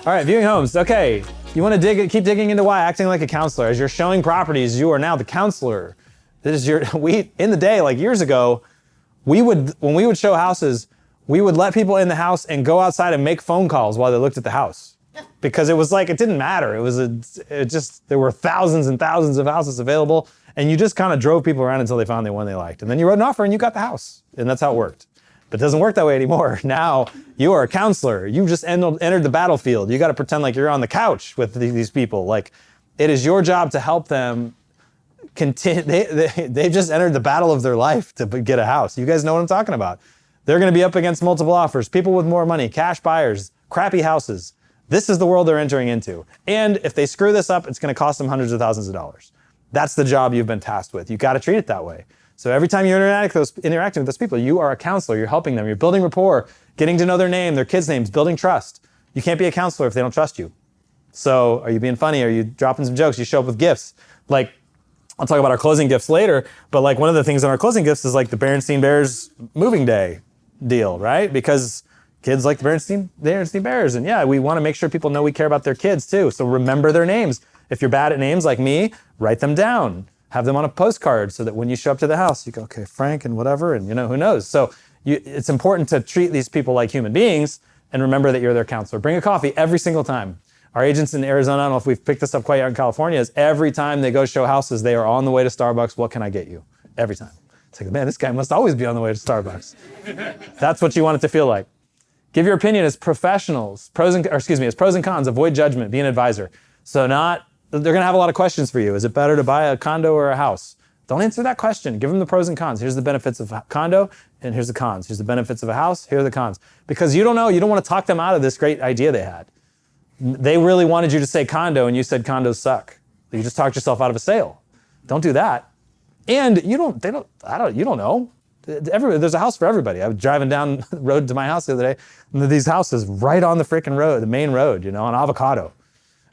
All right, viewing homes. Okay, you want to keep digging into why, acting like a counselor. As you're showing properties, you are now the counselor. This is in the day, like years ago, when we would show houses, we would let people in the house and go outside and make phone calls while they looked at the house. Because it was like, it didn't matter. There were thousands and thousands of houses available, and you just kind of drove people around until they found the one they liked. And then you wrote an offer and you got the house. And that's how it worked. But it doesn't work that way anymore. Now you are a counselor. You just entered the battlefield. You got to pretend like you're on the couch with these people. Like, it is your job to help them continue. They've just entered the battle of their life to get a house. You guys know what I'm talking about. They're going to be up against multiple offers, people with more money, cash buyers, crappy houses. This is the world they're entering into. And if they screw this up, it's going to cost them hundreds of thousands of dollars. That's the job you've been tasked with. You've got to treat it that way. So every time you're interacting with those people, you are a counselor. You're helping them. You're building rapport, getting to know their name, their kids' names, building trust. You can't be a counselor if they don't trust you. So are you being funny? Are you dropping some jokes? You show up with gifts. Like, I'll talk about our closing gifts later, but like one of the things in our closing gifts is like the Berenstain Bears moving day deal, right? Because kids like the Berenstain Bears. And yeah, we want to make sure people know we care about their kids too. So remember their names. If you're bad at names like me, write them down. Have them on a postcard so that when you show up to the house, you go, okay, Frank and whatever, and who knows. So it's important to treat these people like human beings and remember that you're their counselor. Bring a coffee every single time. Our agents in Arizona, I don't know if we've picked this up quite yet in California, is every time they go show houses, they are on the way to Starbucks. What can I get you? Every time. It's like, man, this guy must always be on the way to Starbucks. That's what you want it to feel like. Give your opinion as professionals, as pros and cons, avoid judgment, be an advisor. So they're going to have a lot of questions for you. Is it better to buy a condo or a house? Don't answer that question. Give them the pros and cons. Here's the benefits of a condo, and here's the cons. Here's the benefits of a house, here are the cons. Because you don't know, you don't want to talk them out of this great idea they had. They really wanted you to say condo, and you said condos suck. You just talked yourself out of a sale. Don't do that. And you don't know. There's a house for everybody. I was driving down the road to my house the other day, and these houses right on the freaking road, the main road, on Avocado.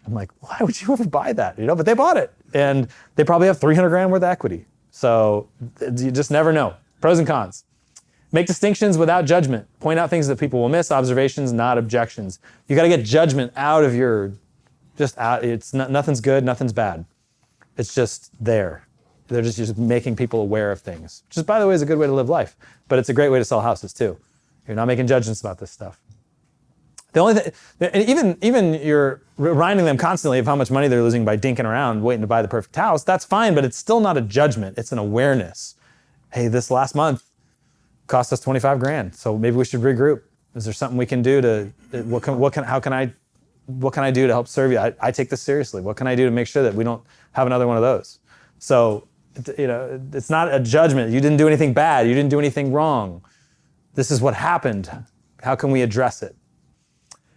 I'm like, why would you ever buy that? But they bought it, and they probably have 300 grand worth of equity. So you just never know. Pros and cons. Make distinctions without judgment. Point out things that people will miss, observations, not objections. You got to get judgment out of nothing's good, nothing's bad. It's just there. They're just making people aware of things, which is, by the way, is a good way to live life, but it's a great way to sell houses too. You're not making judgments about this stuff. The only thing, and even you're reminding them constantly of how much money they're losing by dinking around waiting to buy the perfect house. That's fine, but it's still not a judgment. It's an awareness. Hey, this last month cost us 25 grand, so maybe we should regroup. Is there something we can do what can I do to help serve you? I take this seriously. What can I do to make sure that we don't have another one of those? So, it's not a judgment. You didn't do anything bad. You didn't do anything wrong. This is what happened. How can we address it?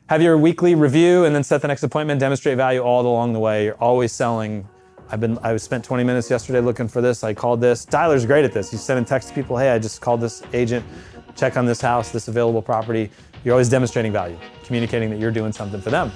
Have your weekly review and then set the next appointment, demonstrate value all along the way. You're always selling. I spent 20 minutes yesterday looking for this. I called this. Tyler's great at this. He's sending texts to people, hey, I just called this agent, check on this house, this available property. You're always demonstrating value, communicating that you're doing something for them.